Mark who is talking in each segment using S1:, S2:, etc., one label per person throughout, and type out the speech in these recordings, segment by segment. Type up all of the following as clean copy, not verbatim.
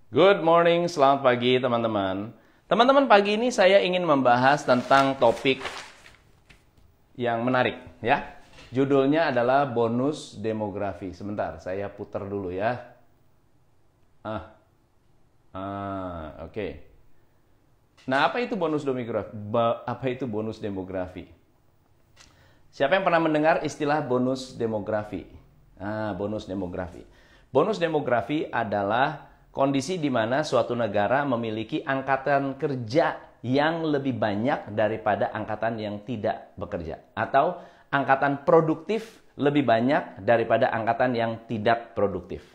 S1: Good morning, selamat pagi teman-teman. Teman-teman, pagi ini saya ingin membahas tentang topik yang menarik ya. Judulnya adalah bonus demografi. Sebentar, saya putar dulu ya. Oke. Nah, apa itu bonus demografi? Apa itu bonus demografi? Siapa yang pernah mendengar istilah bonus demografi? Bonus demografi. Bonus demografi adalah kondisi di mana suatu negara memiliki angkatan kerja yang lebih banyak daripada angkatan yang tidak bekerja. Atau angkatan produktif lebih banyak daripada angkatan yang tidak produktif.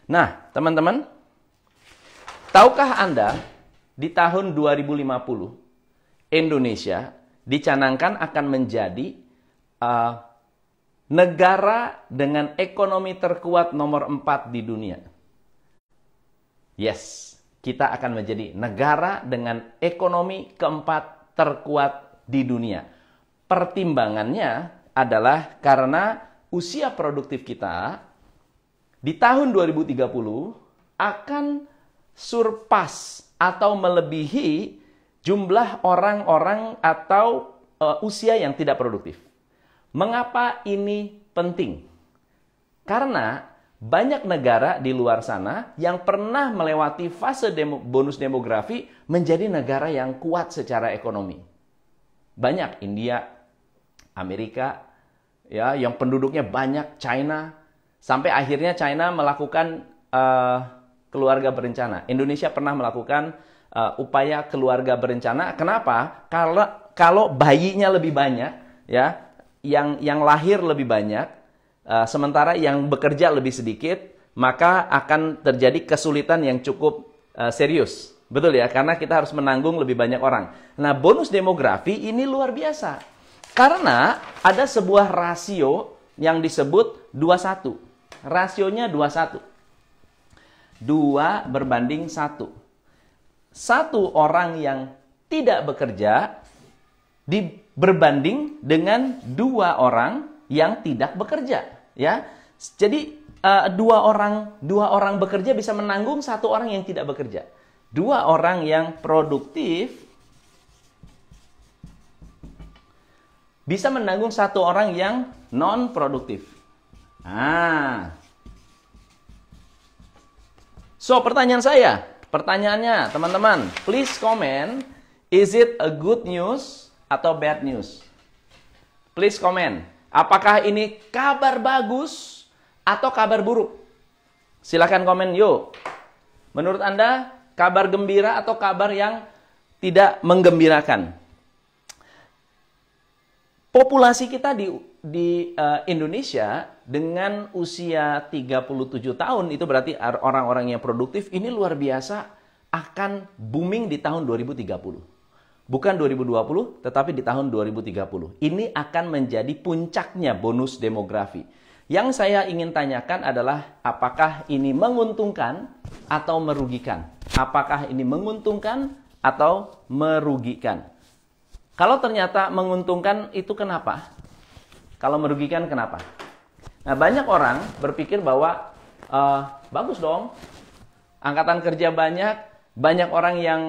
S1: Nah, teman-teman, tahukah Anda di tahun 2050 Indonesia dicanangkan akan menjadi negara dengan ekonomi terkuat nomor 4 di dunia? Yes, kita akan menjadi negara dengan ekonomi keempat terkuat di dunia. Pertimbangannya adalah karena usia produktif kita di tahun 2030 akan surpass atau melebihi jumlah orang-orang atau usia yang tidak produktif. Mengapa ini penting? Karena banyak negara di luar sana yang pernah melewati fase bonus demografi menjadi negara yang kuat secara ekonomi. Banyak, India, Amerika, ya, yang penduduknya banyak, China, sampai akhirnya China melakukan keluarga berencana. Indonesia pernah melakukan upaya keluarga berencana. Kenapa? Kalau bayinya lebih banyak, ya, yang lahir lebih banyak, sementara yang bekerja lebih sedikit, maka akan terjadi kesulitan yang cukup serius. Betul ya? Karena kita harus menanggung lebih banyak orang. Nah, bonus demografi ini luar biasa. Karena ada sebuah rasio yang disebut 21. Rasionya 21. 2 berbanding 1. Satu orang yang tidak bekerja berbanding dengan 2 orang yang tidak bekerja, ya. Jadi dua orang bekerja bisa menanggung 1 orang yang tidak bekerja. 2 orang yang produktif bisa menanggung 1 orang yang non produktif. So pertanyaannya teman-teman, please comment, is it a good news atau bad news? Please comment. Apakah ini kabar bagus atau kabar buruk? Silakan komen yuk. Menurut Anda, kabar gembira atau kabar yang tidak menggembirakan? Populasi kita di Indonesia dengan usia 37 tahun, itu berarti orang-orang yang produktif, ini luar biasa akan booming di tahun 2030. Bukan 2020, tetapi di tahun 2030. Ini akan menjadi puncaknya bonus demografi. Yang saya ingin tanyakan adalah, apakah ini menguntungkan atau merugikan? Apakah ini menguntungkan atau merugikan? Kalau ternyata menguntungkan, itu kenapa? Kalau merugikan, kenapa? Nah, banyak orang berpikir bahwa, bagus dong, angkatan kerja banyak orang yang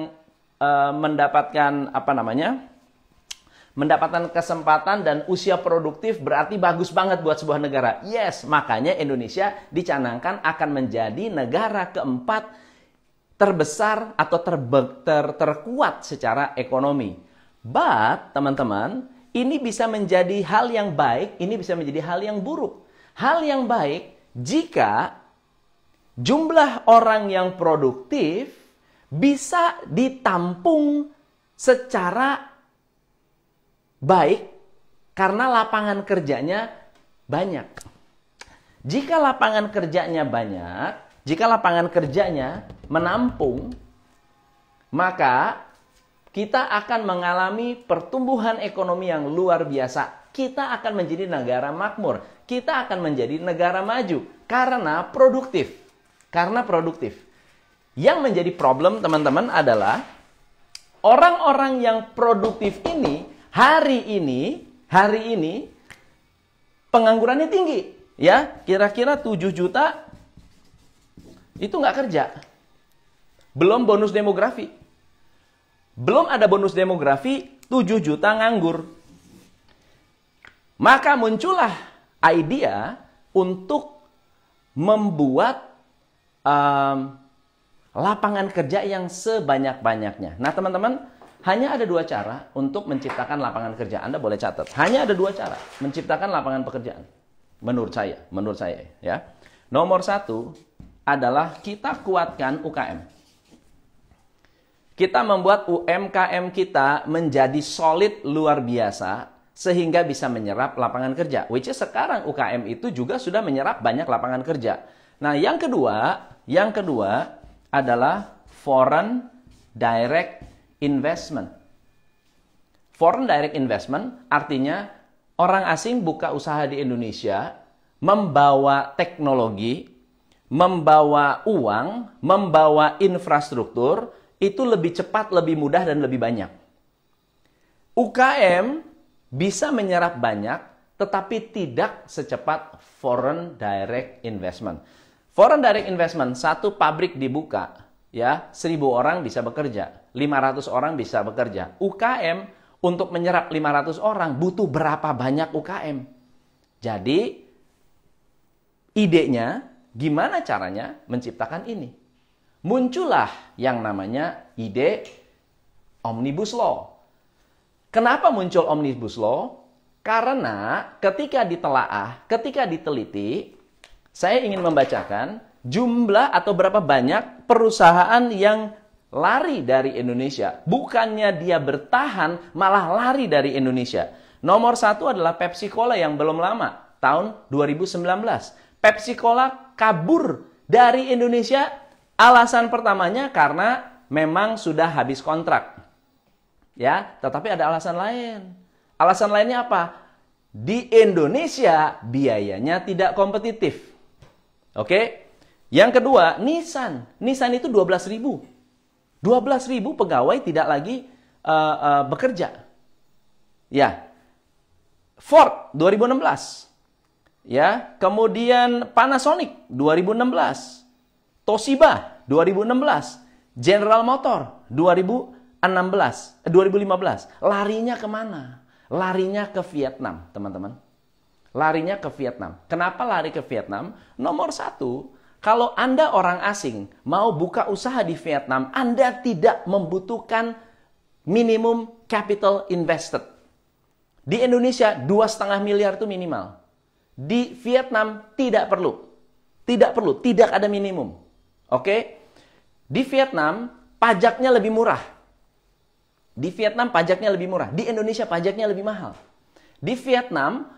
S1: mendapatkan mendapatkan kesempatan dan usia produktif, berarti bagus banget buat sebuah negara. Yes, makanya Indonesia dicanangkan akan menjadi negara keempat terbesar atau terkuat secara ekonomi. But, teman-teman, ini bisa menjadi hal yang baik, ini bisa menjadi hal yang buruk. Hal yang baik jika jumlah orang yang produktif bisa ditampung secara baik karena lapangan kerjanya banyak. Jika lapangan kerjanya banyak, jika lapangan kerjanya menampung, maka kita akan mengalami pertumbuhan ekonomi yang luar biasa. Kita akan menjadi negara makmur. Kita akan menjadi negara maju karena produktif. Karena produktif. Yang menjadi problem, teman-teman, adalah orang-orang yang produktif ini hari ini penganggurannya tinggi, ya, kira-kira 7 juta itu nggak kerja. Belum bonus demografi. Belum ada bonus demografi, 7 juta nganggur. Maka muncullah idea untuk membuat lapangan kerja yang sebanyak-banyaknya. Nah, teman-teman, hanya ada 2 cara untuk menciptakan lapangan kerja. Anda boleh catat. Hanya ada 2 cara menciptakan lapangan pekerjaan. Menurut saya ya. Nomor 1 adalah kita kuatkan UKM. Kita membuat UMKM kita menjadi solid luar biasa sehingga bisa menyerap lapangan kerja. Which is sekarang UKM itu juga sudah menyerap banyak lapangan kerja. Nah, yang kedua adalah foreign direct investment. Foreign direct investment artinya orang asing buka usaha di Indonesia, membawa teknologi, membawa uang, membawa infrastruktur, itu lebih cepat, lebih mudah, dan lebih banyak. UKM bisa menyerap banyak, tetapi tidak secepat foreign direct investment. Foreign direct investment, satu pabrik dibuka, ya 1.000 orang bisa bekerja, 500 orang bisa bekerja. UKM untuk menyerap 500 orang butuh berapa banyak UKM? Jadi, idenya gimana caranya menciptakan ini? Muncullah yang namanya ide Omnibus Law. Kenapa muncul Omnibus Law? Karena ketika ditelaah, ketika diteliti, saya ingin membacakan jumlah atau berapa banyak perusahaan yang lari dari Indonesia. Bukannya dia bertahan, malah lari dari Indonesia. Nomor 1 adalah Pepsi Cola yang belum lama, tahun 2019. Pepsi Cola kabur dari Indonesia. Alasan pertamanya karena memang sudah habis kontrak. Ya, tetapi ada alasan lain. Alasan lainnya apa? Di Indonesia biayanya tidak kompetitif. Oke? Yang kedua, Nissan. Nissan itu 12.000. 12.000 pegawai tidak lagi bekerja. Ya. Ford 2016. Ya, kemudian Panasonic 2016. Toshiba 2016, General Motor 2015. Larinya kemana? Larinya ke Vietnam, teman-teman. Larinya ke Vietnam. Kenapa lari ke Vietnam? Nomor 1, kalau Anda orang asing mau buka usaha di Vietnam, Anda tidak membutuhkan minimum capital invested. Di Indonesia 2,5 miliar itu minimal. Di Vietnam tidak perlu. Tidak perlu, tidak ada minimum. Oke, di Vietnam pajaknya lebih murah. Di Vietnam pajaknya lebih murah. Di Indonesia pajaknya lebih mahal. Di Vietnam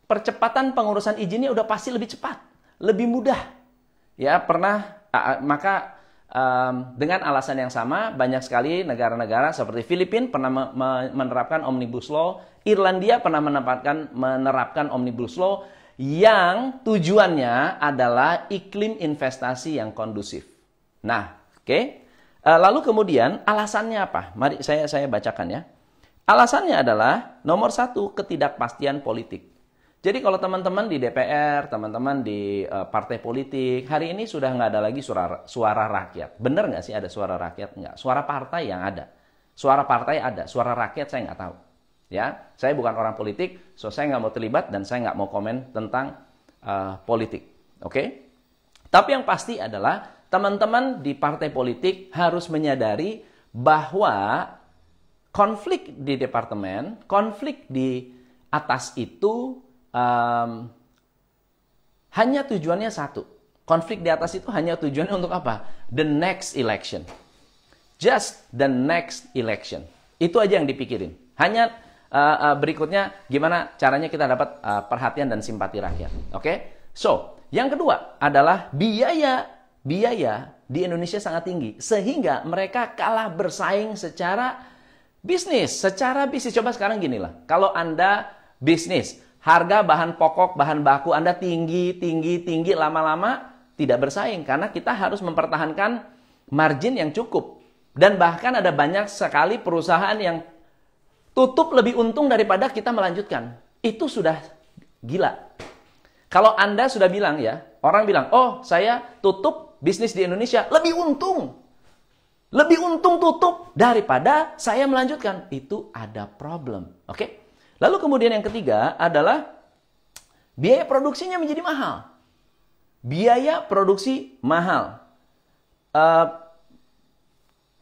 S1: percepatan pengurusan izinnya udah pasti lebih cepat, lebih mudah. Ya maka dengan alasan yang sama banyak sekali negara-negara seperti Filipina pernah menerapkan Omnibus Law, Irlandia pernah menerapkan Omnibus Law, yang tujuannya adalah iklim investasi yang kondusif. Nah, oke. Lalu kemudian alasannya apa? Mari saya bacakan ya. Alasannya adalah nomor 1, ketidakpastian politik. Jadi kalau teman-teman di DPR, teman-teman di partai politik, hari ini sudah nggak ada lagi suara rakyat. Benar nggak sih ada suara rakyat? Nggak. Suara partai yang ada. Suara partai ada, suara rakyat saya nggak tahu. Ya, saya bukan orang politik, so saya nggak mau terlibat dan saya nggak mau komen tentang politik. Oke? Tapi yang pasti adalah teman-teman di partai politik harus menyadari bahwa konflik di departemen, konflik di atas itu hanya tujuannya satu. Konflik di atas itu hanya tujuannya untuk apa? The next election. Just the next election. Itu aja yang dipikirin. Hanya berikutnya gimana caranya kita dapat perhatian dan simpati rakyat. Oke? So, yang kedua adalah biaya di Indonesia sangat tinggi sehingga mereka kalah bersaing secara bisnis. Coba sekarang gini lah. Kalau Anda bisnis, harga bahan pokok, bahan baku Anda tinggi, lama-lama tidak bersaing karena kita harus mempertahankan margin yang cukup. Dan bahkan ada banyak sekali perusahaan yang tutup lebih untung daripada kita melanjutkan. Itu sudah gila. Kalau Anda sudah bilang ya, orang bilang, oh saya tutup bisnis di Indonesia lebih untung. Lebih untung tutup daripada saya melanjutkan. Itu ada problem. Oke? Lalu kemudian yang ketiga adalah biaya produksinya menjadi mahal. Biaya produksi mahal.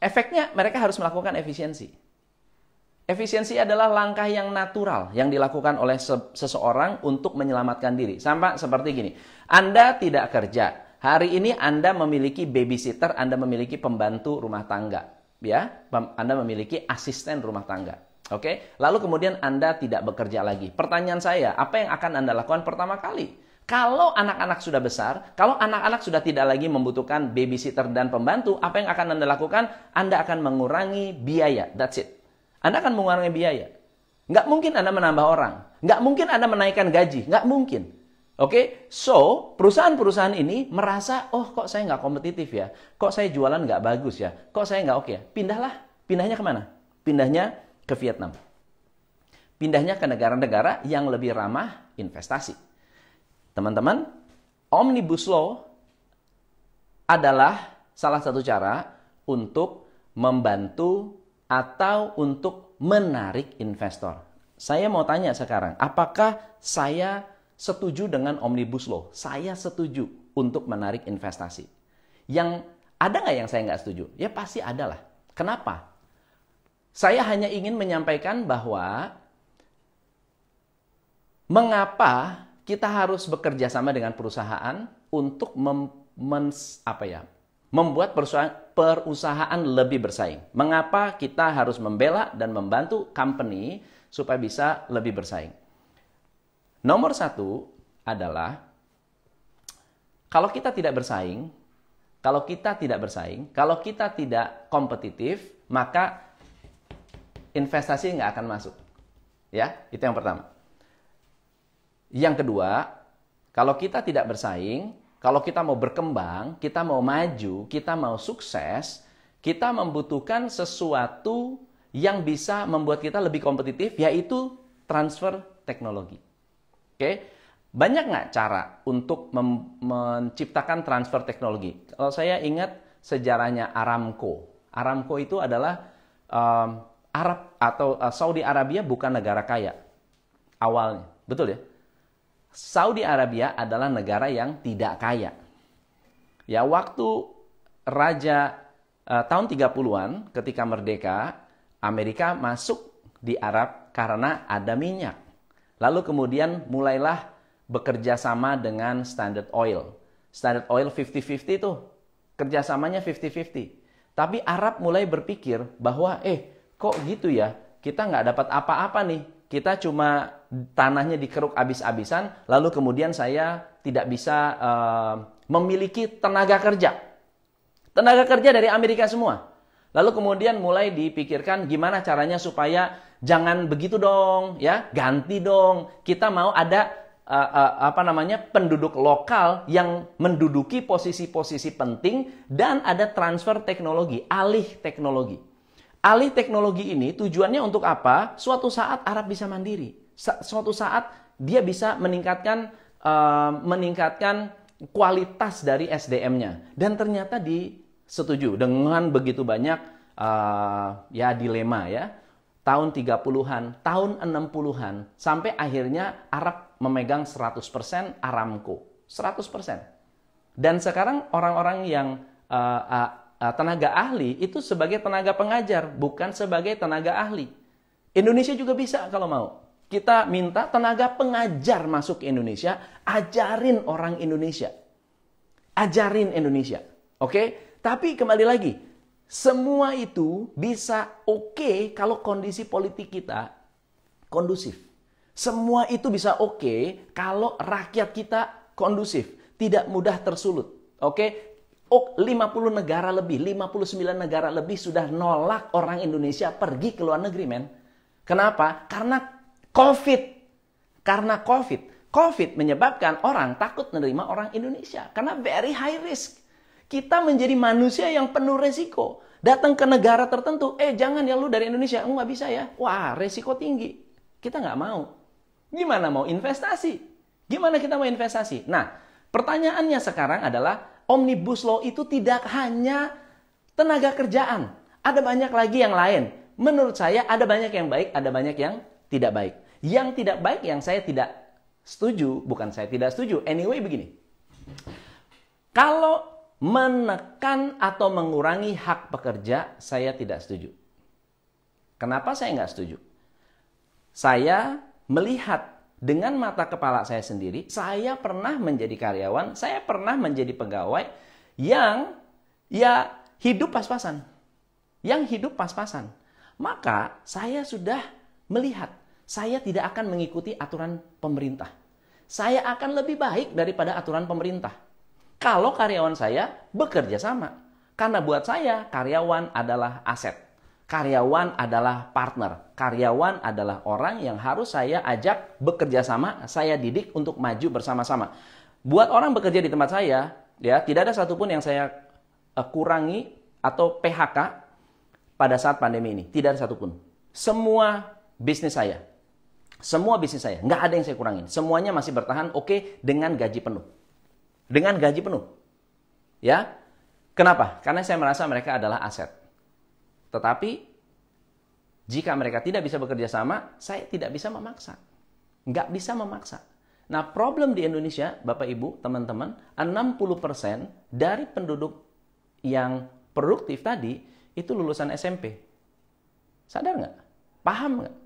S1: Efeknya mereka harus melakukan efisiensi. Efisiensi adalah langkah yang natural yang dilakukan oleh seseorang untuk menyelamatkan diri. Sama seperti gini, Anda tidak kerja. Hari ini Anda memiliki babysitter, Anda memiliki pembantu rumah tangga. Ya, Anda memiliki asisten rumah tangga. Oke, lalu kemudian Anda tidak bekerja lagi. Pertanyaan saya, apa yang akan Anda lakukan pertama kali? Kalau anak-anak sudah besar, kalau anak-anak sudah tidak lagi membutuhkan babysitter dan pembantu, apa yang akan Anda lakukan? Anda akan mengurangi biaya. That's it. Anda akan mengurangi biaya. Nggak mungkin Anda menambah orang. Nggak mungkin Anda menaikkan gaji. Nggak mungkin. Oke, so perusahaan-perusahaan ini merasa, oh kok saya nggak kompetitif ya? Kok saya jualan nggak bagus ya? Kok saya nggak oke ya? Pindahlah. Pindahnya kemana? Pindahnya ke Vietnam. Pindahnya ke negara-negara yang lebih ramah investasi. Teman-teman, Omnibus Law adalah salah satu cara untuk membantu atau untuk menarik investor. Saya mau tanya sekarang, apakah saya setuju dengan Omnibus Law? Saya setuju untuk menarik investasi. Yang ada nggak yang saya nggak setuju? Ya pasti ada lah. Kenapa? Saya hanya ingin menyampaikan bahwa mengapa kita harus bekerja sama dengan perusahaan untuk membuat perusahaan lebih bersaing. Mengapa kita harus membela dan membantu company supaya bisa lebih bersaing? Nomor satu adalah kalau kita tidak bersaing, kalau kita tidak kompetitif, maka investasi nggak akan masuk. Ya, itu yang pertama. Yang kedua, kalau kita tidak bersaing, kalau kita mau berkembang, kita mau maju, kita mau sukses, kita membutuhkan sesuatu yang bisa membuat kita lebih kompetitif, yaitu transfer teknologi. Oke, banyak nggak cara untuk menciptakan transfer teknologi? Kalau saya ingat sejarahnya Aramco. Aramco itu adalah Arab atau Saudi Arabia bukan negara kaya awalnya, betul ya? Saudi Arabia adalah negara yang tidak kaya. Ya, waktu raja tahun 30-an ketika merdeka, Amerika masuk di Arab karena ada minyak. Lalu kemudian mulailah bekerja sama dengan Standard Oil. Standard Oil 50-50 tuh. Kerjasamanya 50-50. Tapi Arab mulai berpikir bahwa kok gitu ya? Kita nggak dapat apa-apa nih. Kita cuma tanahnya dikeruk habis-habisan, lalu kemudian saya tidak bisa memiliki tenaga kerja. Tenaga kerja dari Amerika semua. Lalu kemudian mulai dipikirkan gimana caranya supaya jangan begitu dong, ya, ganti dong. Kita mau ada penduduk lokal yang menduduki posisi-posisi penting dan ada transfer teknologi, alih teknologi. Alih teknologi ini tujuannya untuk apa? Suatu saat Arab bisa mandiri. Suatu saat dia bisa meningkatkan kualitas dari SDM-nya. Dan ternyata disetujui dengan begitu banyak dilema ya. Tahun 30-an, tahun 60-an, sampai akhirnya Arab memegang 100% Aramco. 100%. Dan sekarang orang-orang yang tenaga ahli itu sebagai tenaga pengajar, bukan sebagai tenaga ahli. Indonesia juga bisa kalau mau. Kita minta tenaga pengajar masuk ke Indonesia, ajarin orang Indonesia. Ajarin Indonesia. Oke? Tapi kembali lagi, semua itu bisa oke kalau kondisi politik kita kondusif. Semua itu bisa oke kalau rakyat kita kondusif, tidak mudah tersulut. Oke? 50 negara lebih, 59 negara lebih sudah nolak orang Indonesia pergi ke luar negeri, men. Kenapa? Karena COVID. Karena COVID. COVID menyebabkan orang takut menerima orang Indonesia. Karena very high risk. Kita menjadi manusia yang penuh resiko. Datang ke negara tertentu, jangan ya lu dari Indonesia. Nggak bisa ya. Wah, resiko tinggi. Kita nggak mau. Gimana mau investasi? Gimana kita mau investasi? Nah, pertanyaannya sekarang adalah Omnibus Law itu tidak hanya tenaga kerjaan. Ada banyak lagi yang lain. Menurut saya ada banyak yang baik, ada banyak yang tidak baik. Yang tidak baik yang saya tidak setuju, bukan saya tidak setuju. Anyway begini. Kalau menekan atau mengurangi hak pekerja, saya tidak setuju. Kenapa saya nggak setuju? Saya melihat dengan mata kepala saya sendiri, saya pernah menjadi karyawan, saya pernah menjadi pegawai yang ya hidup pas-pasan. Yang hidup pas-pasan. Maka saya sudah melihat, saya tidak akan mengikuti aturan pemerintah. Saya akan lebih baik daripada aturan pemerintah. Kalau karyawan saya bekerja sama. Karena buat saya, karyawan adalah aset. Karyawan adalah partner. Karyawan adalah orang yang harus saya ajak bekerja sama, saya didik untuk maju bersama-sama. Buat orang bekerja di tempat saya, ya tidak ada satupun yang saya kurangi atau PHK pada saat pandemi ini. Tidak ada satupun. Semua bisnis saya, nggak ada yang saya kurangin. Semuanya masih bertahan oke dengan gaji penuh. Dengan gaji penuh. Ya. Kenapa? Karena saya merasa mereka adalah aset. Tetapi jika mereka tidak bisa bekerja sama, saya tidak bisa memaksa. Nggak bisa memaksa. Nah, problem di Indonesia, Bapak Ibu, teman-teman, 60% dari penduduk yang produktif tadi itu lulusan SMP. Sadar nggak? Paham nggak?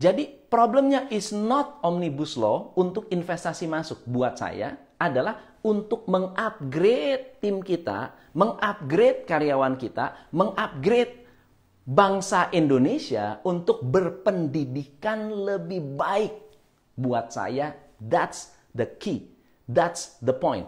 S1: Jadi problemnya is not Omnibus Law untuk investasi masuk. Buat saya adalah untuk mengupgrade tim kita, mengupgrade karyawan kita, mengupgrade bangsa Indonesia untuk berpendidikan lebih baik. Buat saya, that's the key. That's the point.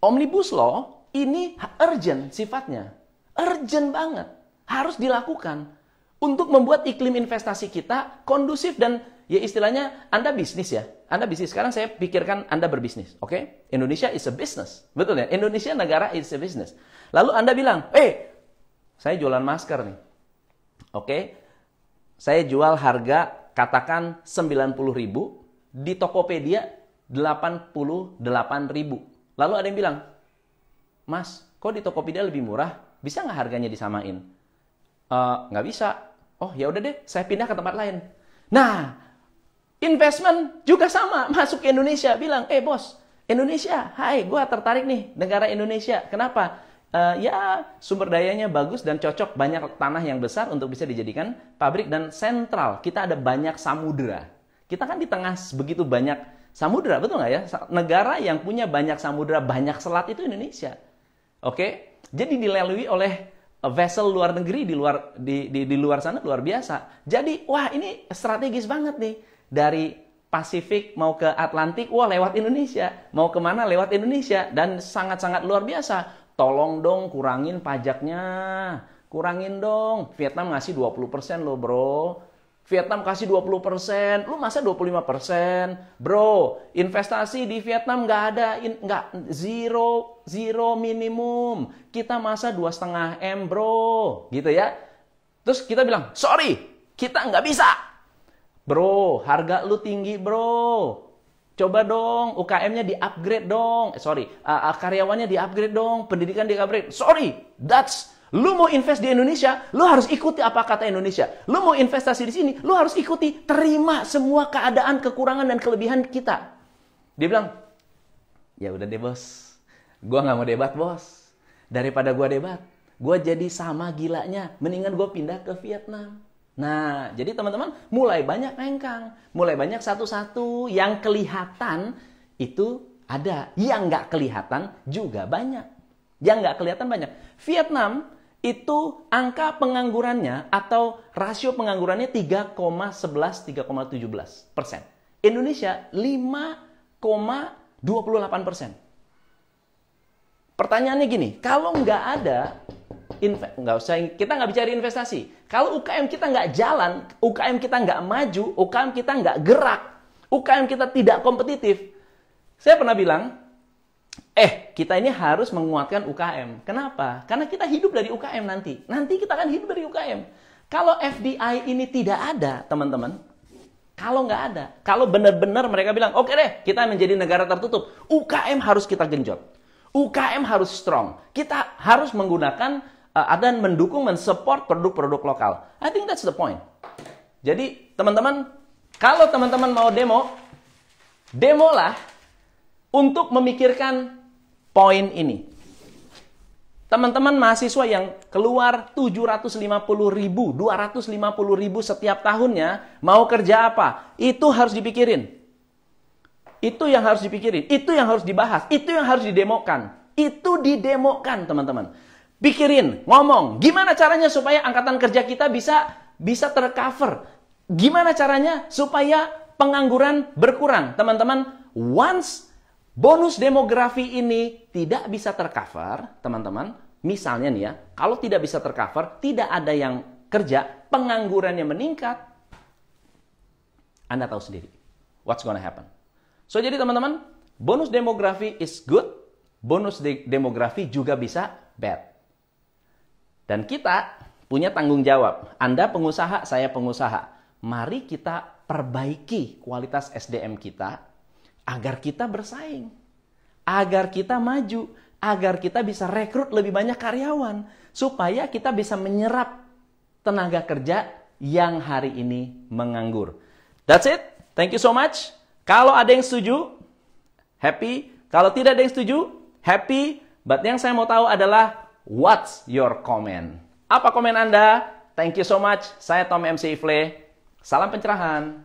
S1: Omnibus Law ini urgent sifatnya. Urgent banget. Harus dilakukan. Untuk membuat iklim investasi kita kondusif dan ya istilahnya Anda bisnis ya. Anda bisnis. Sekarang saya pikirkan Anda berbisnis. Oke? Indonesia is a business. Betul ya? Indonesia negara is a business. Lalu Anda bilang, saya jualan masker nih. Oke? Saya jual harga katakan 90.000, di Tokopedia 88.000. Lalu ada yang bilang, Mas, kok di Tokopedia lebih murah? Bisa nggak harganya disamain? Nggak bisa. Oh ya udah deh, saya pindah ke tempat lain. Nah, investment juga sama, masuk ke Indonesia, bilang, bos, Indonesia, hai, gue tertarik nih, negara Indonesia. Kenapa? Ya sumber dayanya bagus dan cocok, banyak tanah yang besar untuk bisa dijadikan pabrik dan sentral. Kita ada banyak samudera. Kita kan di tengah begitu banyak samudera, betul nggak ya? Negara yang punya banyak samudera, banyak selat itu Indonesia. Oke? Jadi dilalui oleh vessel luar negeri di luar sana luar biasa. Jadi, wah ini strategis banget nih. Dari Pasifik mau ke Atlantik, wah lewat Indonesia. Mau kemana lewat Indonesia. Dan sangat-sangat luar biasa. Tolong dong kurangin pajaknya. Kurangin dong. Vietnam ngasih 20% loh bro. Vietnam kasih 20%. Lu masa 25%? Bro, investasi di Vietnam nggak ada. Zero minimum. Kita masa 2,5 M bro. Gitu ya. Terus kita bilang, sorry, kita nggak bisa. Bro, harga lu tinggi bro. Coba dong, UKM-nya di-upgrade dong. Karyawannya di-upgrade dong. Pendidikan di-upgrade. Sorry, lu mau invest di Indonesia, lu harus ikuti apa kata Indonesia. Lu mau investasi di sini, lu harus ikuti, terima semua keadaan, kekurangan, dan kelebihan kita. Dia bilang, ya udah deh bos. Gua nggak mau debat bos. Daripada gua debat, gua jadi sama gilanya. Mendingan gua pindah ke Vietnam. Nah, jadi teman-teman mulai banyak hengkang, mulai banyak satu-satu yang kelihatan itu ada, yang nggak kelihatan juga banyak. Yang nggak kelihatan banyak. Vietnam itu angka penganggurannya atau rasio penganggurannya 3,17% Indonesia 5,28%. Pertanyaannya gini, kalau nggak ada kita nggak bicara investasi. Kalau UKM kita nggak jalan, UKM kita nggak maju, UKM kita nggak gerak, UKM kita tidak kompetitif. Saya pernah bilang, kita ini harus menguatkan UKM. Kenapa? Karena kita hidup dari UKM nanti. Nanti kita akan hidup dari UKM. Kalau FDI ini tidak ada, teman-teman, kalau nggak ada, kalau benar-benar mereka bilang, oke deh, kita menjadi negara tertutup, UKM harus kita genjot. UKM harus strong. Kita harus menggunakan dan mendukung, mensupport produk-produk lokal. I think that's the point. Jadi, teman-teman, kalau teman-teman mau demolah untuk memikirkan poin ini. Teman-teman mahasiswa yang keluar 750.000, 250.000 setiap tahunnya, mau kerja apa? Itu harus dipikirin. Itu yang harus dipikirin. Itu yang harus dibahas. Itu yang harus didemokan. Itu didemokan, teman-teman. Pikirin, ngomong, gimana caranya supaya angkatan kerja kita bisa tercover? Gimana caranya supaya pengangguran berkurang? Teman-teman, once bonus demografi ini tidak bisa tercover, teman-teman, misalnya nih ya, kalau tidak bisa tercover, tidak ada yang kerja, penganggurannya meningkat, Anda tahu sendiri what's gonna happen. So, jadi teman-teman, bonus demografi is good, bonus demografi juga bisa bad. Dan kita punya tanggung jawab. Anda pengusaha, saya pengusaha. Mari kita perbaiki kualitas SDM kita agar kita bersaing, agar kita maju, agar kita bisa rekrut lebih banyak karyawan, supaya kita bisa menyerap tenaga kerja yang hari ini menganggur. That's it. Thank you so much. Kalau ada yang setuju, happy. Kalau tidak ada yang setuju, happy. But yang saya mau tahu adalah what's your comment? Apa komen Anda? Thank you so much. Saya Tom MC Ifle. Salam pencerahan.